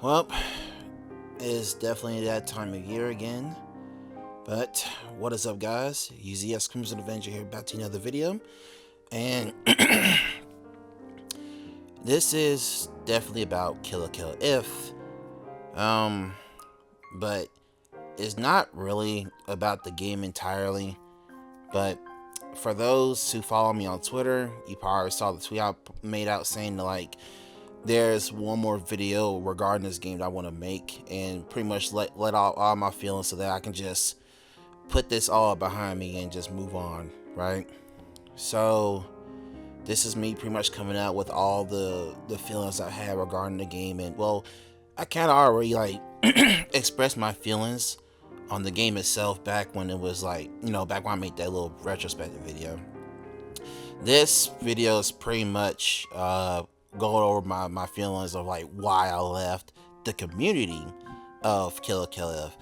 Well, it's definitely that time of year again. But what is up, guys? UZS Crimson Avenger here, back to another video. And this is definitely about Kill la Kill If. Um, but it's not really about the game entirely. But for those who follow me on Twitter, you probably saw the tweet I made out saying like there's one more video regarding this game that I want to make and pretty much let out all my feelings so that I can just put this all behind me and just move on, right? So this is me pretty much coming out with all the feelings I had regarding the game, and well, I kind of already like expressed my feelings on the game itself back when it was like, back when I made that little retrospective video. This video is pretty much going over my feelings of like why I left the community of Kill la Kill If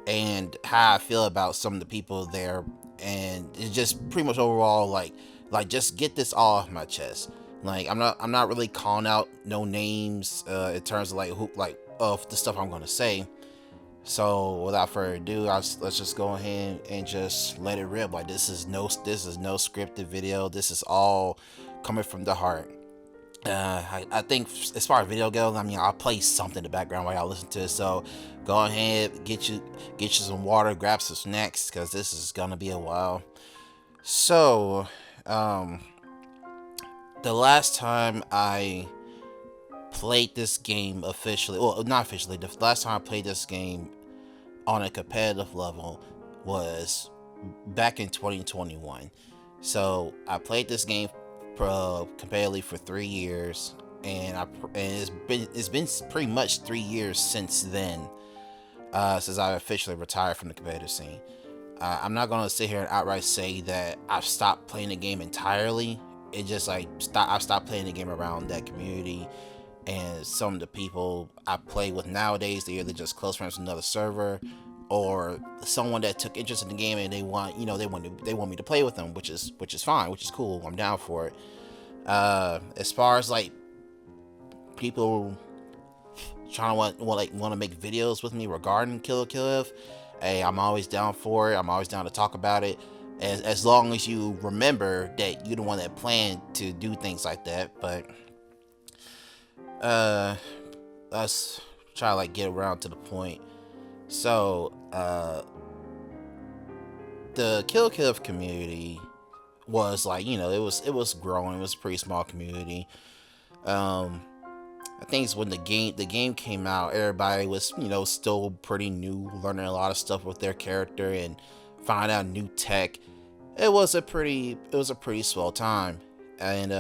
and how I feel about some of the people there, and it's just pretty much overall like just get this all off my chest. Like I'm not really calling out no names in terms of like who like of the stuff I'm gonna say. So without further ado, let's just go ahead and just let it rip. Like this is no scripted video. This is all coming from the heart. I think as far as video goes, I mean, I'll play something in the background while y'all listen to it. So go ahead, get you some water, grab some snacks, because this is gonna be a while. So, um, the last time I played this game officially, well, not officially, the last time I played this game on a competitive level was back in 2021. So I played this game competitively for 3 years, and it's been pretty much 3 years since then, since I officially retired from the competitive scene. I'm not gonna sit here and outright say that I've stopped playing the game entirely. It just like I've stopped playing the game around that community, and some of the people I play with nowadays, they're either just close friends with another server, or someone that took interest in the game and they want me to play with them, which is fine, which is cool. I'm down for it. As far as like people trying to want to make videos with me regarding Kill la Kill If, hey, I'm always down for it. I'm always down to talk about it. As long as you remember that you're the one that planned to do things like that. But uh, let's try to like get around to the point. So the Kill la Kill If community was like, it was growing. It was a pretty small community. Um, I think it's when the game came out, everybody was still pretty new, learning a lot of stuff with their character and finding out new tech. It was a pretty swell time, and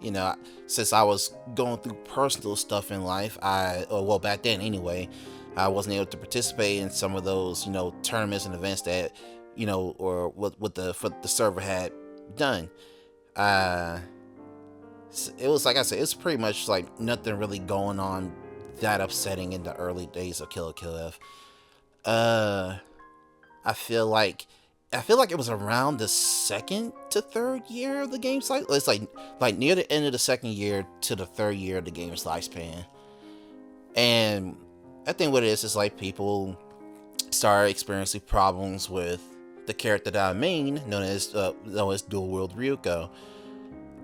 you know since I was going through personal stuff in life, well, back then anyway, I wasn't able to participate in some of those tournaments and events that or what the server had done. Uh, it was like I said, it's pretty much like nothing really going on that upsetting in the early days of Kill la Kill If. Uh, I feel like it was around the second to third year of the game's life. It's like near the end of the second year to the third year of the game's lifespan. And I think what it is like people start experiencing problems with the character that I main, known as Dual World Ryuko.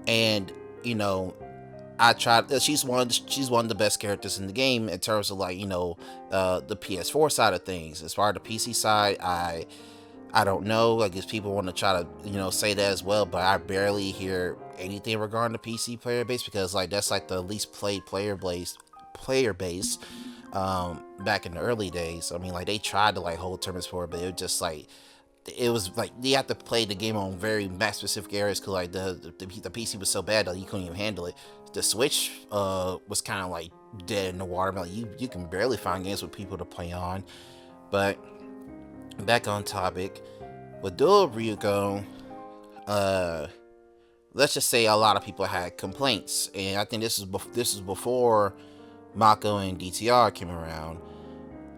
And you know, I tried. She's one of the best characters in the game in terms of like the PS4 side of things. As far as the PC side, I don't know. I guess people want to try to say that as well, but I barely hear anything regarding the PC player base, because like that's like the least played player base back in the early days. I mean, like they tried to like hold tournaments for it, but it was like you have to play the game on very map specific areas, because like the PC was so bad that you couldn't even handle it. The Switch was kind of like dead in the water. Like you can barely find games with people to play on. But back on topic with Dual Ryuko, uh, let's just say a lot of people had complaints, and I think this is before Mako and DTR came around.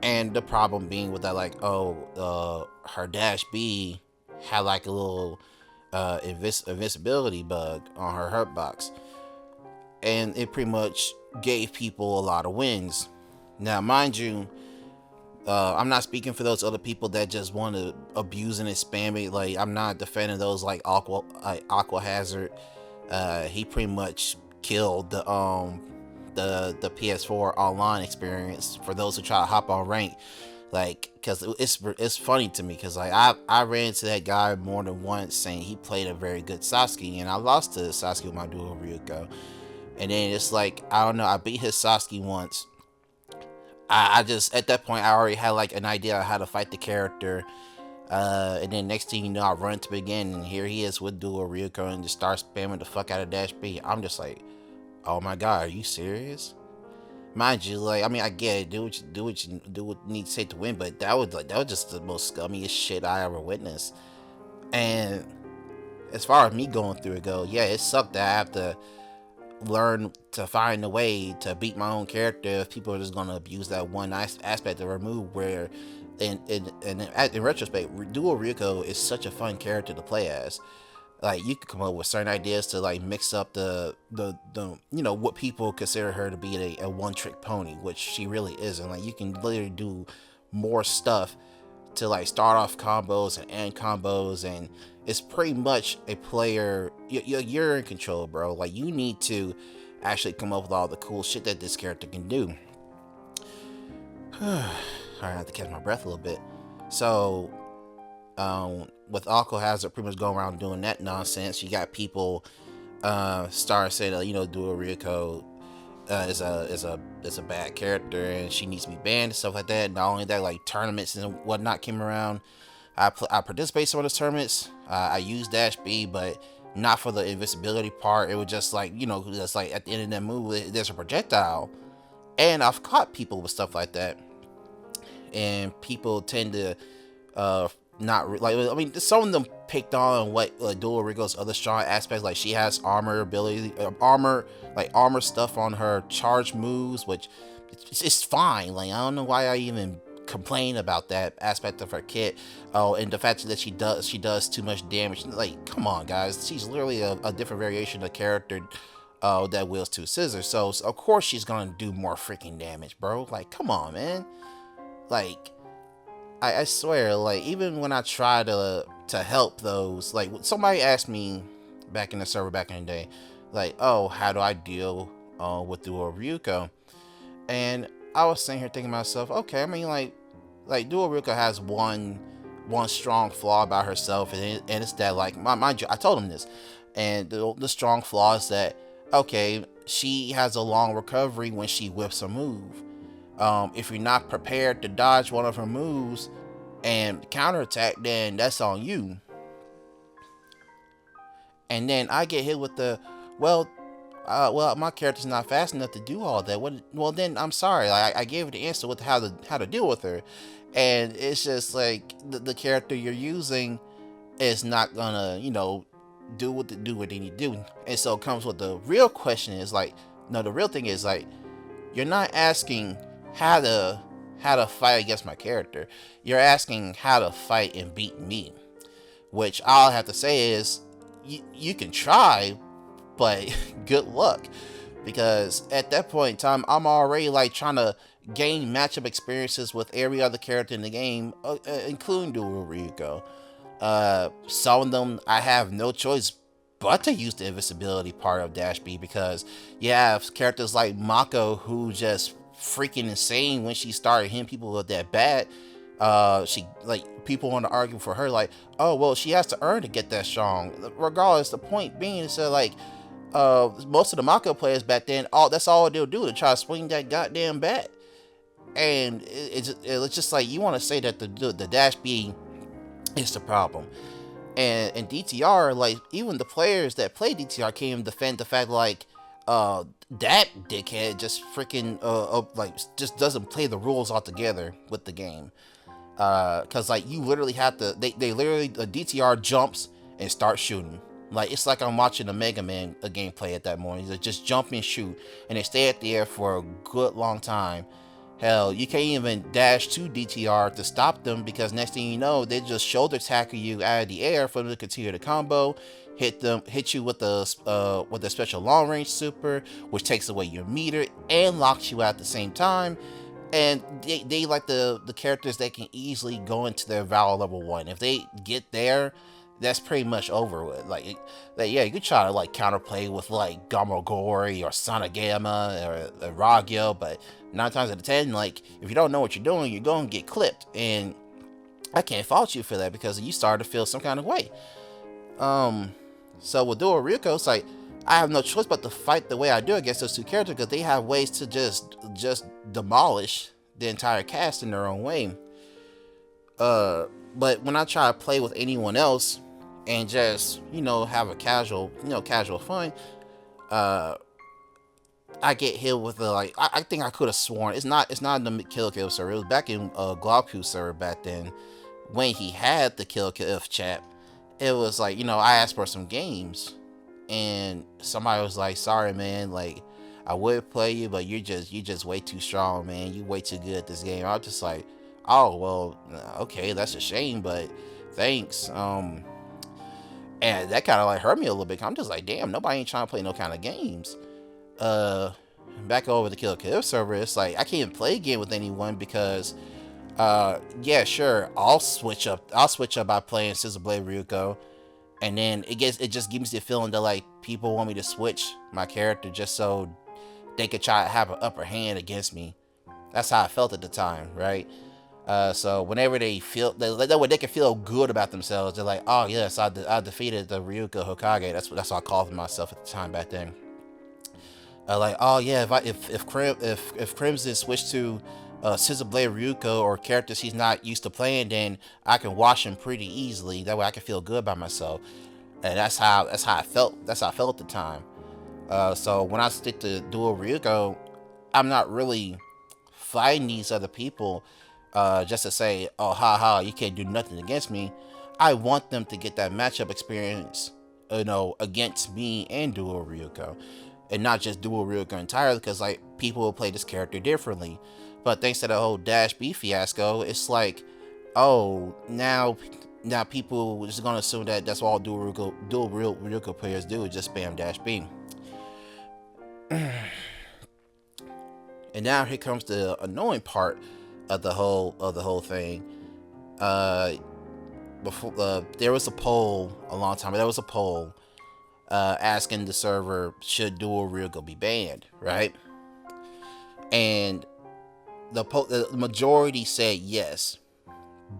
And the problem being with that, like, her dash B had like a little invincibility bug on her hurt box. and it pretty much gave people a lot of wins. Now, mind you, I'm not speaking for those other people that just want to abuse and spam it. Like, I'm not defending those like Aqua Hazard. He pretty much killed the PS4 online experience for those who try to hop on rank. Like, because it's funny to me, because like I ran into that guy more than once saying he played a very good Sasuke, and I lost to Sasuke with my dual Ryuko. And then it's like, I don't know, I beat his Sasuke once. I just, at that point, I already had like an idea of how to fight the character. And then next thing you know, I run to begin, and here he is with dual Ryuko and just starts spamming the fuck out of Dash B. I'm just like, oh my god, are you serious? Mind you, like, I mean, I get it, do what you need to say to win, but that was just the most scummiest shit I ever witnessed. And as far as me going through it go, yeah, it sucked that I have to learn to find a way to beat my own character if people are just gonna abuse that one aspect to remove. Where in retrospect, dual Ryuko is such a fun character to play as. Like, you could come up with certain ideas to like mix up the what people consider her to be a one trick pony, which she really isn't. Like, you can literally do more stuff to like start off combos and end combos, and it's pretty much a player. You're in control, bro. Like, you need to actually come up with all the cool shit that this character can do. I have to catch my breath a little bit. So, with Aqua Hazard pretty much going around doing that nonsense, you got people start saying that, Dual Ryuko is a bad character and she needs to be banned and stuff like that. Not only that, like, tournaments and whatnot came around. I participate in some of those tournaments. I use Dash B, but not for the invincibility part. It was just like, just like at the end of that move, there's a projectile, and I've caught people with stuff like that, and people tend to not like. I mean, some of them picked on what Dual Ryuko's other strong aspects, like she has armor ability, armor stuff on her charge moves, which it's fine. Like, I don't know why I even complain about that aspect of her kit. Oh, and the fact that she does too much damage. Like, come on, guys, she's literally a different variation of character that wields two scissors. So of course she's gonna do more freaking damage, bro. Like, come on, man. Like, I swear, like, even when I try to help those, like, somebody asked me back in the server back in the day, like, oh, how do I deal with Dual Ryuko? And I was sitting here thinking to myself, okay, I mean, like Dual Ryuko has one strong flaw about herself, and it's that, like, mind you, I told him this, and the strong flaw is that, okay, she has a long recovery when she whips a move. If you're not prepared to dodge one of her moves and counterattack, then that's on you. And then I get hit with the, well, my character's not fast enough to do all that. Well, then I'm sorry. I gave her the answer with how to deal with her, and it's just like the character you're using is not gonna, do what they need to do. And so it comes with the real question is like, no, the real thing is like, you're not asking how to fight against my character. You're asking how to fight and beat me, which all I have to say is you can try, but good luck, because at that point in time, I'm already like trying to gain matchup experiences with every other character in the game, including Dual Ryuko. Some of them I have no choice but to use the invincibility part of Dash B, because you have characters like Mako who just freaking insane when she started hitting people with that bat. She, like, people want to argue for her, like, oh, well, she has to earn to get that strong. Regardless, the point being is that, like, most of the Mako players back then, that's all they'll do to try to swing that goddamn bat. And it's just like, you want to say that the Dash B is the problem. And in DTR, like, even the players that play DTR can't even defend the fact, like, that dickhead just freaking like, just doesn't play the rules altogether with the game. Cause like, you literally have to, they literally, the DTR jumps and start shooting. Like, it's like I'm watching a Mega Man gameplay at that moment. They just jump and shoot, and they stay at the air for a good long time. Hell, you can't even dash to DTR to stop them, because next thing you know, they just shoulder tackle you out of the air for them to continue the combo. hit you with the special long range super, which takes away your meter and locks you out at the same time. And they like the characters that can easily go into their Valor level 1. If they get there, that's pretty much over with. Yeah, you could try to like counterplay with like Gamogori or Sonic Gamma or Ragyo, but 9 times out of 10, like if you don't know what you're doing, you're going to get clipped. And I can't fault you for that because you started to feel some kind of way. So with Duo Ryuko, it's like I have no choice but to fight the way I do against those two characters because they have ways to just demolish the entire cast in their own way. But when I try to play with anyone else and just have a casual fun, I get hit with the like. I think I could have sworn it's not in the Kill Kill server. It was back in Globku server back then when he had the Kill Kill If chat. It was like I asked for some games, and somebody was like, "Sorry, man. Like, I would play you, but you're just way too strong, man. You way too good at this game." I was just like, "Oh well, okay, that's a shame, but thanks." And that kind of like hurt me a little bit. I'm just like, damn, nobody ain't trying to play no kind of games. Back over the Kill Kill server, it's like I can't play a game with anyone because yeah, sure, I'll switch up by playing Scissor Blade Ryuko, and then it just gives me the feeling that like people want me to switch my character just so they could try to have an upper hand against me. That's how I felt at the time, right? So whenever they feel that way, they can feel good about themselves. They're like, oh yes, I defeated the Ryuko Hokage. That's what I called myself at the time back then. Like, oh yeah, if Crimson switched to Scissor Blade Ryuko or characters he's not used to playing, then I can wash him pretty easily. That way I can feel good about myself. And that's how I felt. That's how I felt at the time. So when I stick to Duo Ryuko, I'm not really fighting these other people just to say, oh ha, you can't do nothing against me. I want them to get that matchup experience, against me and Duo Ryuko. And not just Duo Ryuko entirely, because like people will play this character differently. But thanks to the whole Dash B fiasco, it's like, oh, now people are just gonna assume that that's all Duo Ryuko players do is just spam Dash B. And now here comes the annoying part of the whole thing. Before there was a poll a long time ago. There was a poll asking the server should Duo Ryuko be banned, right? And the majority said yes.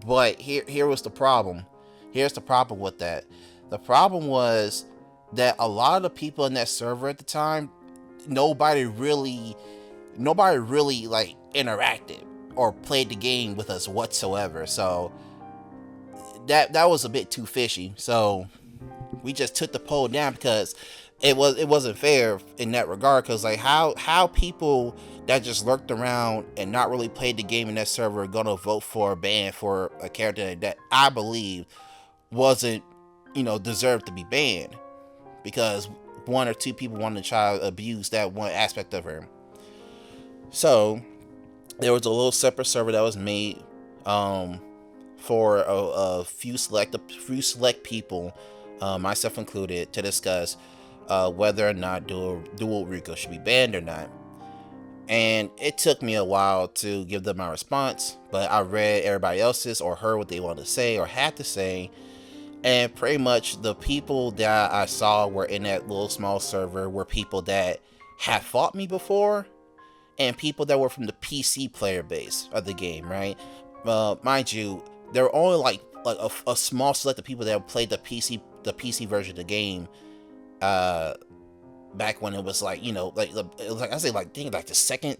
But here was the problem. Here's the problem with that. The problem was that a lot of the people in that server at the time, nobody really like interacted or played the game with us whatsoever. So that was a bit too fishy. So we just took the poll down because it wasn't fair in that regard. Because like how people that just lurked around and not really played the game in that server are gonna vote for a ban for a character that I believe wasn't deserved to be banned because one or two people wanted to try to abuse that one aspect of her. So there was a little separate server that was made for a few select people, myself included, to discuss whether or not Duo Ryuko should be banned or not. And it took me a while to give them my response, but I read everybody else's or heard what they wanted to say or had to say, and pretty much the people that I saw were in that little small server were people that had fought me before and people that were from the PC player base of the game, right? Mind you, there were only like a small select of people that played the PC version of the game back when it was like it was like I say like think like the second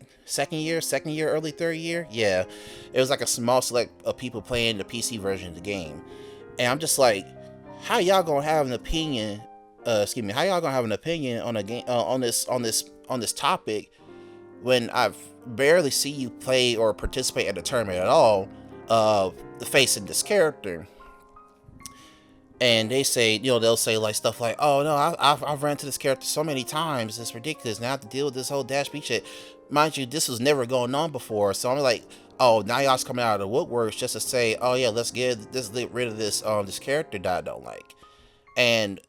year, early third year. Yeah, it was like a small select of people playing the PC version of the game, and I'm just like, how y'all gonna have an opinion? How y'all gonna have an opinion on a game on this topic when I've barely see you play or participate at the tournament at all, facing this character? And they say, they'll say like stuff like, "Oh no, I've ran into this character so many times, it's ridiculous. Now I have to deal with this whole Dash B shit." Mind you, this was never going on before, so I'm like, "Oh, now y'all's coming out of the woodworks just to say, oh yeah, let's get rid of this this character that I don't like." And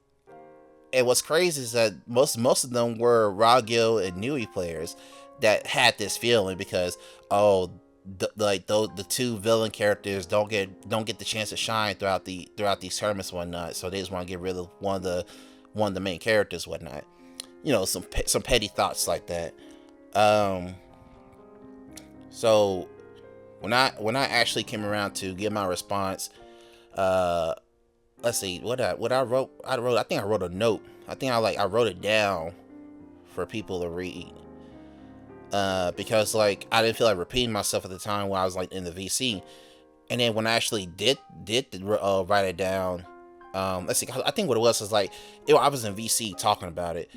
And what's crazy is that most of them were Raw Guild and Nui players that had this feeling because oh, the two villain characters don't get the chance to shine throughout these tournaments and whatnot. So they just want to get rid of one of the main characters and whatnot. Some petty thoughts like that. Um, so when I actually came around to give my response, uh, let's see what I wrote. I think I wrote a note. I wrote it down for people to read. Because like I didn't feel like repeating myself at the time when I was like in the VC, and then when I actually did write it down, let's see. I think what it was is like I was in VC talking about it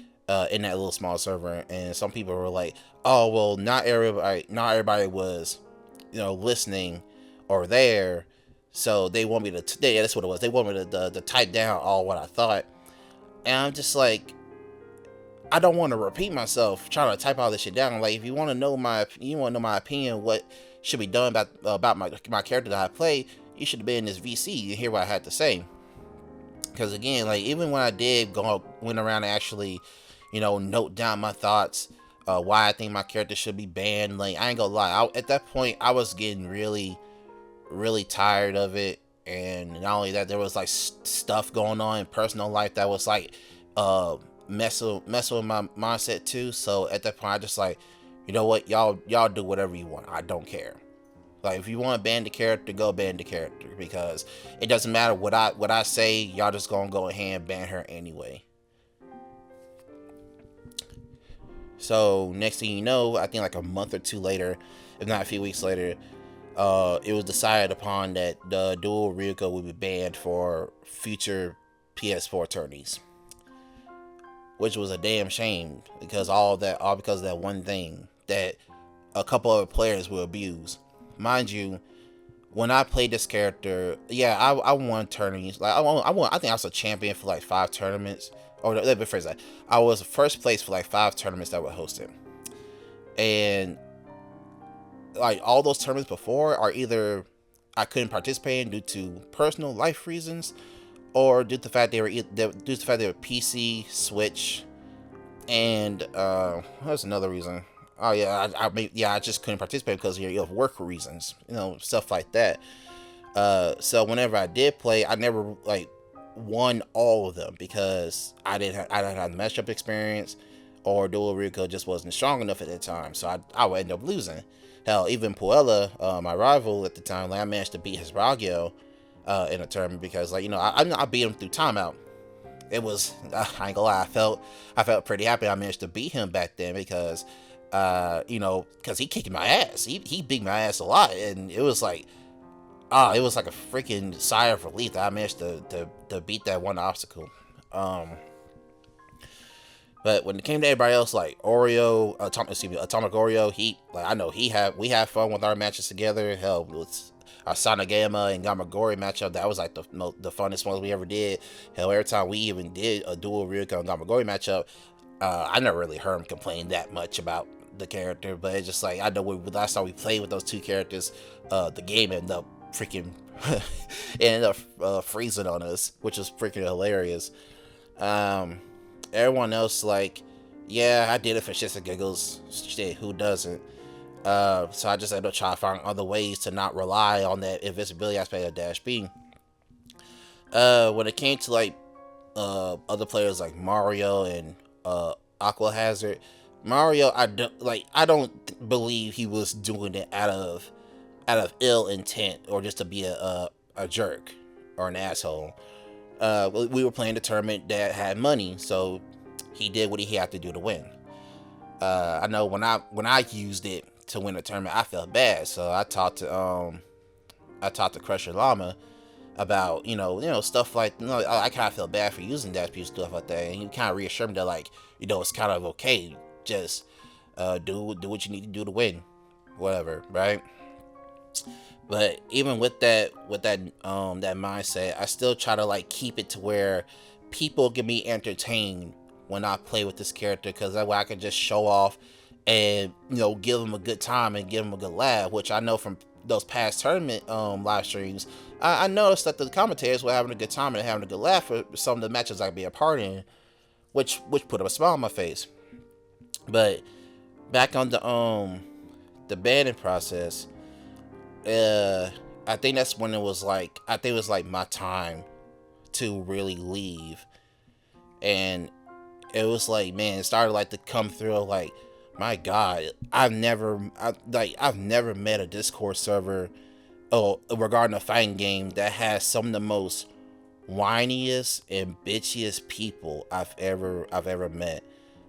in that little small server, and some people were like, "Oh well, not everybody was, listening or there, so they want me to." Yeah, that's what it was. They want me to type down all what I thought, and I'm just like, I don't want to repeat myself trying to type all this shit down. Like, if you want to know my opinion, what should be done about my character that I play, you should have been in this VC and hear what I had to say. Because again, like even when I went around and actually, note down my thoughts, why I think my character should be banned. Like I ain't gonna lie, at that point I was getting really, really tired of it. And not only that, there was like stuff going on in personal life that was like, messing with my mindset too. So at that point, I just like, you know what, y'all do whatever you want. I don't care. Like if you want to ban the character, go ban the character because it doesn't matter what I say. Y'all just gonna go ahead and ban her anyway. So next thing you know, I think like a month or two later, if not a few weeks later, it was decided upon that the dual Ryuko would be banned for future PS4 tourneys, which was a damn shame because all because of that one thing that a couple other players will abuse. Mind you, when I played this character, yeah, I won tournaments. Like I think I was a champion for like 5 tournaments. Or let me phrase that. I was first place for like 5 tournaments that were hosted, and like all those tournaments before are either I couldn't participate in due to personal life reasons, or due to the fact they were PC, Switch, and what's another reason? Oh yeah, I just couldn't participate because of work reasons, stuff like that. So whenever I did play, I never like won all of them because I didn't have the matchup experience, or Dual Ryuko just wasn't strong enough at that time. So I would end up losing. Hell, even Puella, my rival at the time, like I managed to beat his Ragyo in a tournament because I beat him through timeout. It was I ain't gonna lie, I felt pretty happy I managed to beat him back then because because he kicked my ass. He beat my ass a lot, and it was like it was like a freaking sigh of relief that I managed to beat that one obstacle. But when it came to everybody else, like Atomic Oreo, we had fun with our matches together. Hell, with our Sanagama and Gamagori matchup, that was like the funnest ones we ever did. Hell, every time we even did a dual Ryuko and Gamagori matchup, I never really heard him complain that much about the character. But it's just like I know when last time we played with those two characters, the game ended up freezing on us, which was freaking hilarious. Everyone else, like, yeah, I did it for shits and giggles. Shit, who doesn't? So I just ended up trying to find other ways to not rely on that invisibility aspect of Dash B. When it came to like other players like Mario and Aqua Hazard, Mario, I don't believe he was doing it out of ill intent or just to be a jerk or an asshole. We were playing a tournament that had money, so he did what he had to do to win. I know when I used it to win a tournament, I felt bad, so I talked to Crusher Llama about stuff like I kind of felt bad for using that piece stuff like that, and he kind of reassured me that like it's kind of okay, just do what you need to do to win, whatever, right? But even with that mindset, I still try to like keep it to where people can be entertained when I play with this character, because that way I can just show off and give them a good time and give them a good laugh. Which I know from those past tournament live streams, I noticed that the commentators were having a good time and having a good laugh for some of the matches I'd be a part in. which put a smile on my face. But back on the banning process, I think that's when it was like, I think it was like my time to really leave. And it was like, man, it started like to come through like, my God, I've never met a Discord server, regarding a fighting game, that has some of the most whiniest and bitchiest people I've ever met.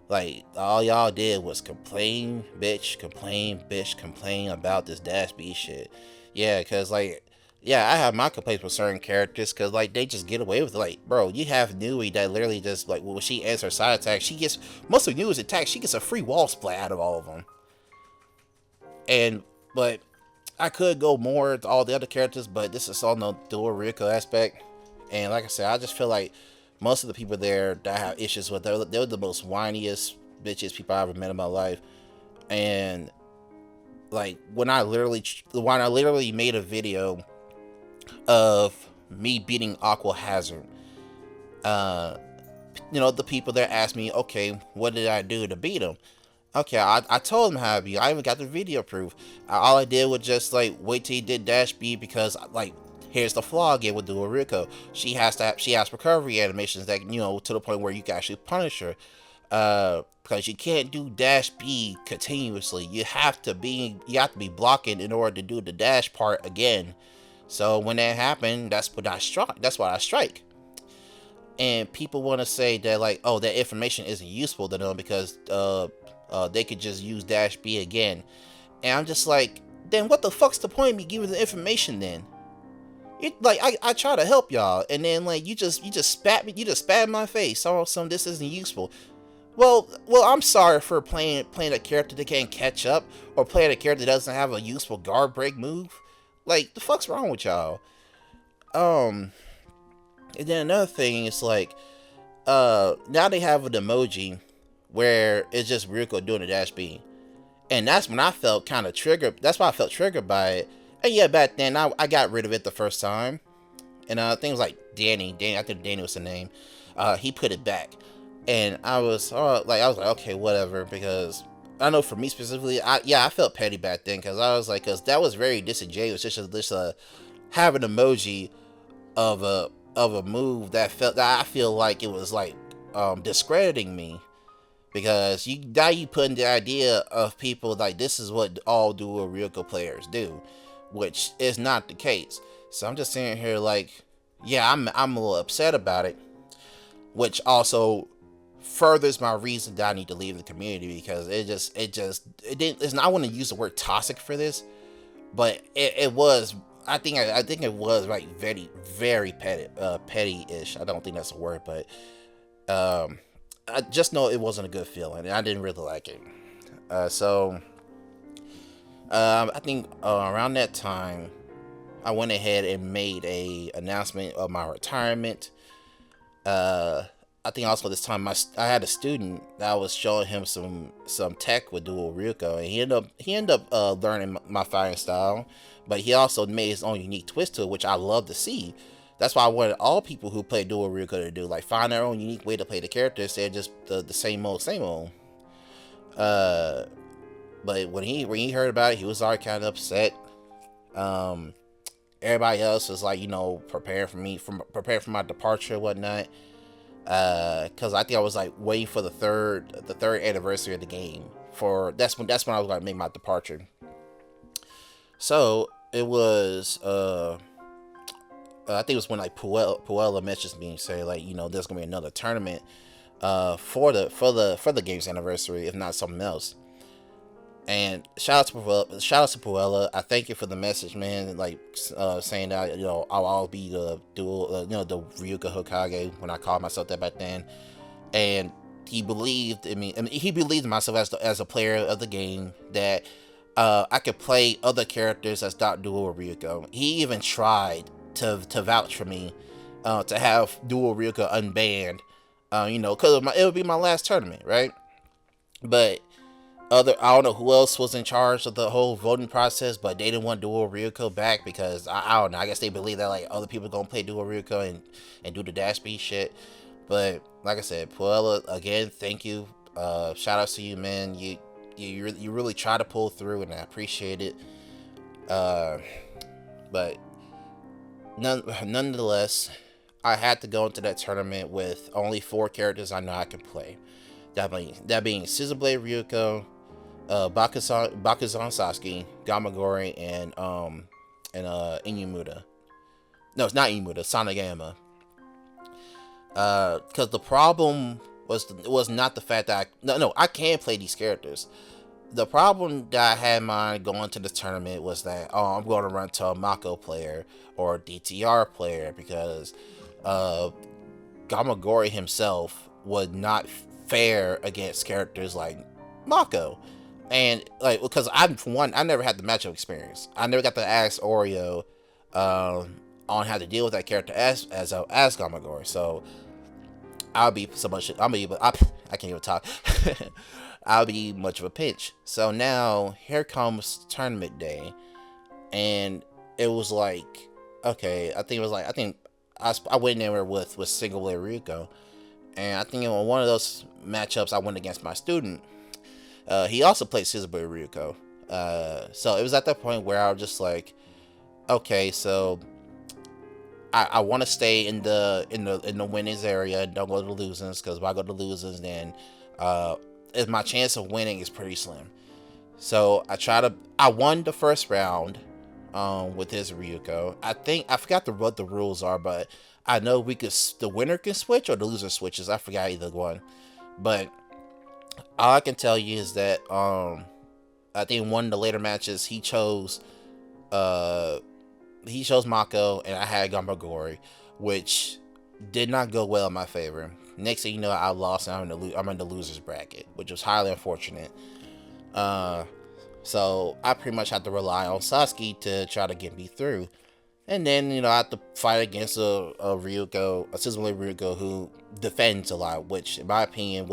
Like, all y'all did was complain, bitch, complain about this Dash B shit. Yeah, cause like, yeah, I have my complaints with certain characters, cause like they just get away with it. Like, bro, you have Nui that literally just like, when she ends her side attack, she gets, most of Nui's attacks, she gets a free wall splat out of all of them. And but I could go more to all the other characters, but this is on the dual Ryuko aspect. And like I said, I just feel like most of the people there that I have issues with, they're the most whiniest bitches people I ever met in my life. And like, when I literally made a video of me beating Aqua Hazard, uh, the people there asked me, okay, what did I do to beat him? Okay, I told him how to beat. I even got the video proof. All I did was just like wait till he did dash B, because like, here's the flaw again with Dual Ryuko. She has recovery animations that, to the point where you can actually punish her. Because you can't do dash B continuously. You have to be blocking in order to do the dash part again. So when that happened, that's what I strike. And people want to say that like, oh, that information isn't useful to them because they could just use dash B again. And I'm just like, then what the fuck's the point of me giving the information then? Like, I try to help y'all, and then like you just spat in my face. Oh, some this isn't useful. Well, I'm sorry for playing a character that can't catch up, or playing a character that doesn't have a useful guard break move. Like, the fuck's wrong with y'all? And then another thing is like, now they have an emoji where it's just Ryuko doing a dash B, and that's when I felt kind of triggered. That's why I felt triggered by it. And yeah, back then I got rid of it the first time, and things like Danny, I think Danny was the name. He put it back, and I was like, okay, whatever, because I know for me specifically, I felt petty back then, because I was like, because that was very disingenuous, just have an emoji of a move that I feel like it was like discrediting me, because you put in the idea of people like, this is what all dual Ryuko players do, which is not the case. So I'm just sitting here like, yeah, I'm a little upset about it, which also furthers my reason that I need to leave the community, because it didn't. It's not, I want to use the word toxic for this, but it was. I think it was like very, very petty-ish. I don't think that's a word, but I just know it wasn't a good feeling, and I didn't really like it. So I think around that time, I went ahead and made a announcement of my retirement. I think also this time I had a student that I was showing him some tech with Dual Ryuko, and he ended up learning my fighting style, but he also made his own unique twist to it, which I love to see. That's why I wanted all people who play Dual Ryuko to do, like, find their own unique way to play the character instead of just the same old. But when he heard about it, he was already kind of upset. Everybody else was like, preparing for my departure and whatnot. Because I think I was like waiting for the third anniversary of the game. That's when I was gonna make my departure. So it was I think it was when like Puella messaged me and say, like, there's gonna be another tournament for the game's anniversary, if not something else. And shout out to Puella. I thank you for the message, man. Like, saying that, I'll always be the dual, the Ryuko Hokage, when I called myself that back then. And he believed in me. I mean, he believed in myself as a player of the game, that I could play other characters that's not dual Ryuko. He even tried to vouch for me, to have dual Ryuko unbanned, because it would be my last tournament, right? But I don't know who else was in charge of the whole voting process, but they didn't want Dual Ryuko back, because I don't know, I guess they believe that like other people gonna play Dual Ryuko and do the dash B shit. But like I said, Puella, again, thank you. Shout outs to you, man. You really try to pull through, and I appreciate it. Uh, but nonetheless, I had to go into that tournament with only 4 characters I know I can play. That being Scissor Ryuko, Bakuzan Sasuke, Gamagori, and Inyumuda. No, it's not Inyumuda. Sanagama. Because the problem was not the fact that I can play these characters. The problem that I had in mind going to the tournament was that I'm going to run to a Mako player or a DTR player because Gamagori himself would not fare against characters like Mako. And like because I never had the matchup experience. I never got to ask Oreo on how to deal with that character as Gamagori. So I'll be so much. I can't even talk. I'll be much of a pinch. So now here comes tournament day, and it was like, okay, I think I went in there with single player Ryuko, and I think in one of those matchups I went against my student. He also played Scissor Blade Ryuko. So it was at that point where I was just like, okay, so I want to stay in the winnings area and don't go to the losings, because if I go to losings, then my chance of winning is pretty slim. So I won the first round with his Ryuko. I forgot what the rules are, but I know the winner can switch or the loser switches. I forgot either one. But all I can tell you is that I think one of the later matches he chose Mako and I had Gamagori, which did not go well in my favor. Next thing you know, I lost and I'm in the losers bracket, which was highly unfortunate. So I pretty much had to rely on Sasuke to try to get me through. And then, I have to fight against a Scissor Blade Ryuko who defends a lot, which in my opinion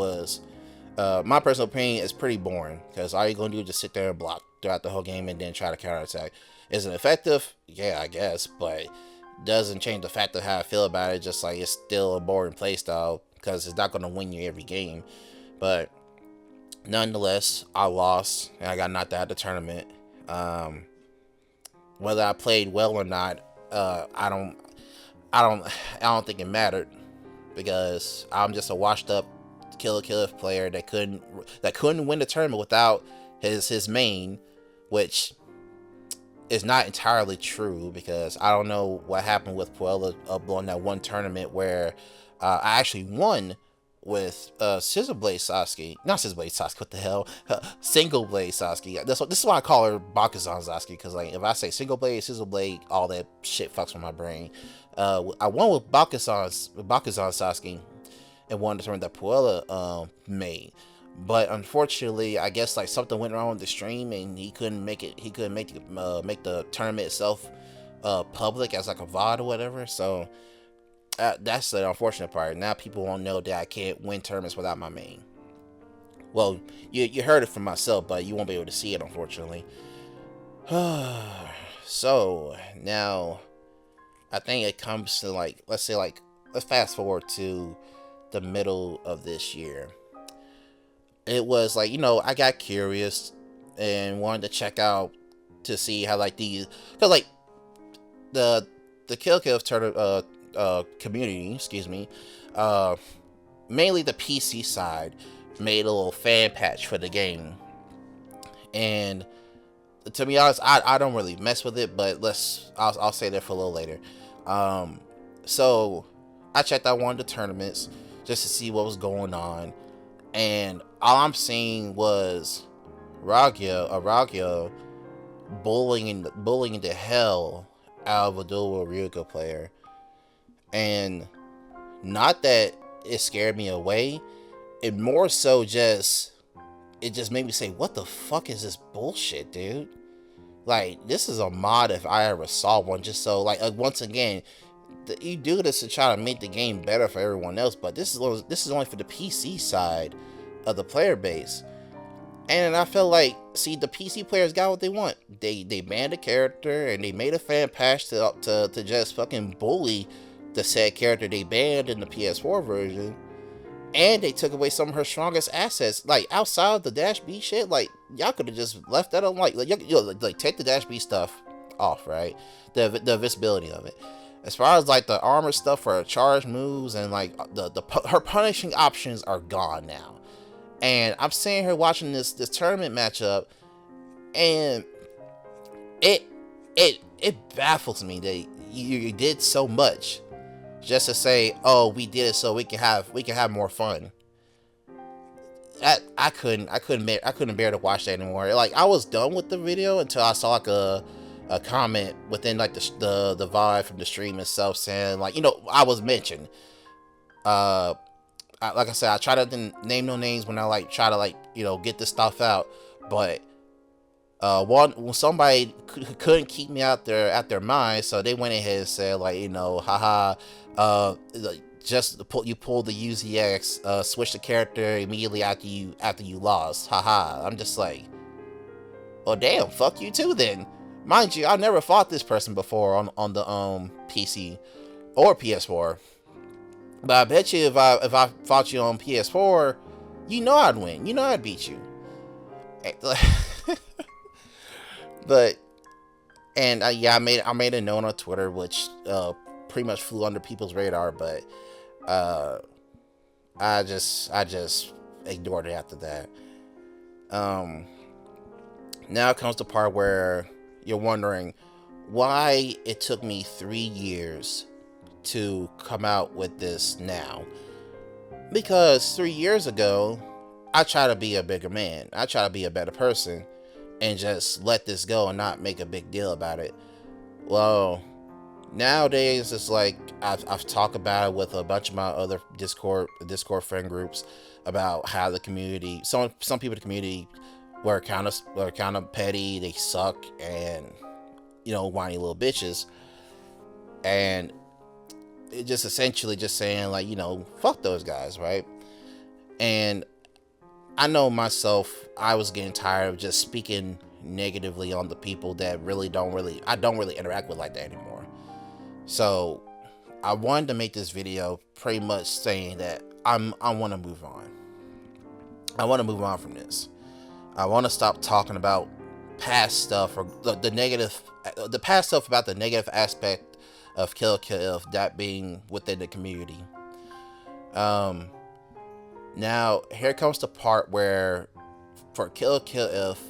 my personal opinion is pretty boring, because all you're going to do is just sit there and block throughout the whole game and then try to counterattack. Is it effective? Yeah, I guess, but doesn't change the fact of how I feel about it. Just like it's still a boring playstyle because it's not going to win you every game. But nonetheless, I lost and I got knocked out of the tournament. Whether I played well or not, I don't think it mattered, because I'm just a washed up Kill player that couldn't win the tournament without his main, which is not entirely true, because I don't know what happened with Puella blowing that one tournament where I actually won with Scissor Blade Sasuke. Not Scissor Blade Sasuke, what the hell? Single Blade Sasuke. This is why I call her Bakuzan Sasuke, because like if I say Single Blade, Scissor Blade, all that shit fucks with my brain. I won with Bakuzan Sasuke and won the tournament that Puella made. But unfortunately, I guess like something went wrong with the stream and he couldn't make it. He couldn't make the tournament itself public as like a VOD or whatever. So that's the unfortunate part. Now people won't know that I can't win tournaments without my main. Well, you heard it from myself, but you won't be able to see it, unfortunately. So now I think it comes to like, let's fast forward to the middle of this year. It was like, I got curious and wanted to check out to see how like because like the Kill tournament community, excuse me, mainly the PC side made a little fan patch for the game, and to be honest, I don't really mess with it, but I'll say that for a little later. So I checked out one of the tournaments just to see what was going on, and all I'm seeing was Ragyo bullying the hell out of a dual Ryuko player. And not that it scared me away, it more so it just made me say, what the fuck is this bullshit, dude? Like, this is a mod if I ever saw one. Just so like once again, you do this to try to make the game better for everyone else, but this is only for the PC side of the player base. And I feel like, see, the PC players got what they want. They banned a character and they made a fan patch to just fucking bully the said character they banned in the PS4 version, and they took away some of her strongest assets. Like outside the Dash B shit, like y'all could have just left that on. Like take the Dash B stuff off, right? The visibility of it. As far as like the armor stuff for charge moves and like her punishing options are gone now. And I'm sitting here watching this tournament matchup, and it baffles me that you did so much just to say, oh, we did it so we can have more fun. I couldn't bear to watch that anymore. Like I was done with the video until I saw like a comment within like the vibe from the stream itself saying like, I was mentioned. Like I said, I try to name no names when I like try to like get this stuff out, but when somebody couldn't keep me out their mind, so they went ahead and said like, haha, like, you pulled the UZX, switch the character immediately after you lost, haha. I'm just like, well, damn, fuck you too then. Mind you, I never fought this person before on the PC or PS4, but I bet you if I fought you on PS4, I'd win, I'd beat you. But yeah, I made a note on Twitter, which pretty much flew under people's radar, but I just ignored it after that. Now comes the part where you're wondering why it took me 3 years to come out with this now. Because 3 years ago, I tried to be a bigger man. I tried to be a better person and just let this go and not make a big deal about it. Well, nowadays it's like I've talked about it with a bunch of my other Discord friend groups about how the community, some people in the community were kind of petty, they suck, and whiny little bitches, and it just essentially just saying like, fuck those guys, right? And I know myself, I was getting tired of just speaking negatively on the people that I don't really interact with like that anymore. So I wanted to make this video pretty much saying that I want to move on. I want to move on from this. I want to stop talking about past stuff or the past stuff about the negative aspect of Kill la Kill If, that being within the community. Now, here comes the part where, for Kill la Kill If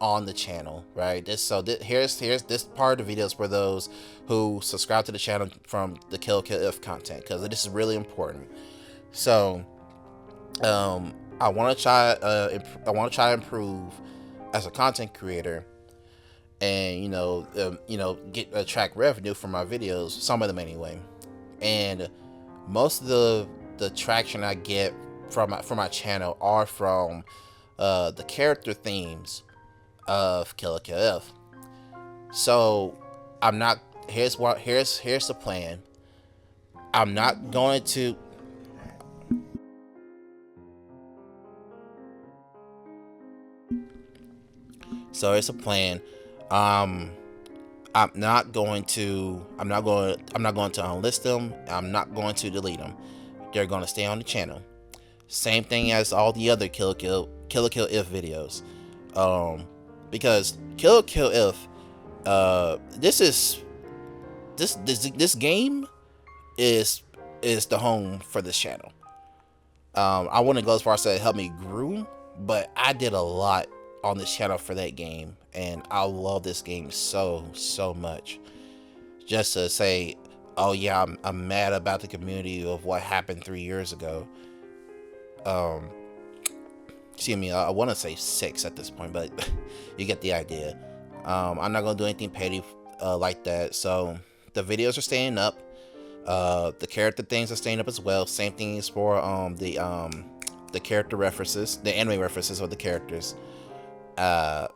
on the channel, right? Here's this part of the videos for those who subscribe to the channel from the Kill la Kill If content, because this is really important. So, I want to try to improve as a content creator, and attract revenue from my videos, some of them anyway. And most of the traction I get from my channel are from the character themes of Kill la Kill If. So here's the plan. I'm not going to it's a plan. I'm not going to unlist them. I'm not going to delete them. They're going to stay on the channel. Same thing as all the other Kill la Kill If videos. Because Kill la Kill If, this game is the home for this channel. I wouldn't go as far as to say it helped me groom, but I did a lot on this channel for that game, and I love this game so much. Just to say, oh yeah, I'm mad about the community of what happened 3 years ago. Excuse me, I want to say 6 at this point, but you get the idea. I'm not gonna do anything petty like that. So the videos are staying up. The character things are staying up as well. Same thing is for the character references, the anime references of the characters. Like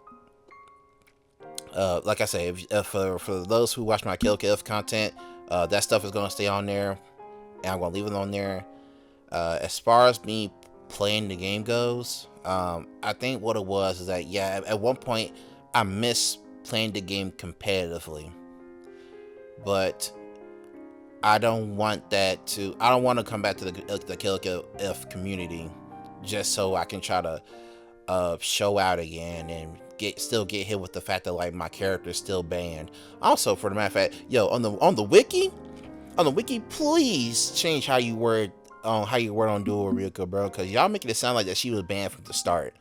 I say, for those who watch my Kill la Kill If content, that stuff is gonna stay on there, and I'm gonna leave it on there. As far as me playing the game goes, I think what it was is that, yeah, at one point I missed playing the game competitively, but I don't want that to. I don't want to come back to the Kill la Kill If community just so I can try to show out again and still get hit with the fact that like my character is still banned. Also, for the matter of fact, yo, on the wiki, please change how you word on Duo Ryuko, bro, because y'all making it sound like that she was banned from the start.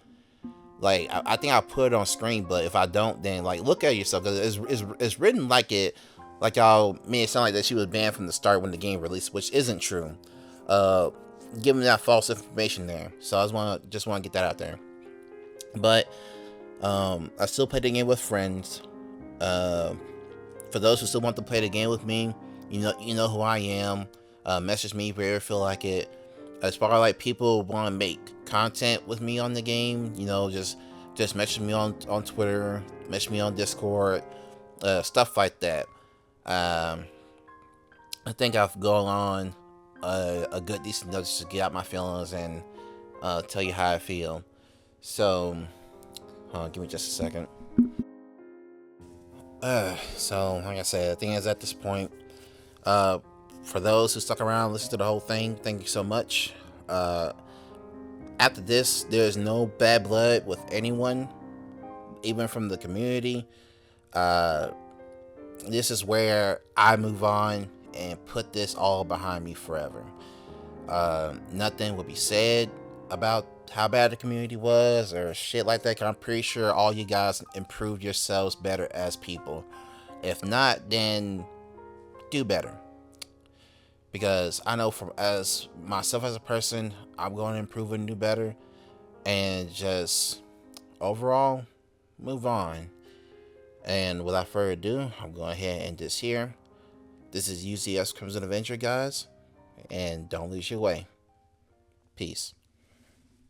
Like I think I'll put it on screen, but if I don't, then like look at yourself, because it's written like y'all made it sound like that she was banned from the start when the game released, which isn't true. Giving that false information there. So I just want to get that out there. But I still play the game with friends. For those who still want to play the game with me, you know who I am. Message me if you ever feel like it. As far as like people want to make content with me on the game, just message me on Twitter, message me on Discord, stuff like that. I think I've gone on a good decent notice to get out my feelings and tell you how I feel. So, give me just a second. So like I said, the thing is, at this point, for those who stuck around, listen to the whole thing, thank you so much. After this, there's no bad blood with anyone, even from the community. This is where I move on and put this all behind me forever. Nothing will be said about how bad the community was or shit like that, 'cause I'm pretty sure all you guys improved yourselves better as people. If not, then do better. Because I know from as myself as a person, I'm going to improve and do better. And just overall, move on. And without further ado, I'm going ahead and end this here. This is UCS Crimson Adventure, guys. And don't lose your way. Peace.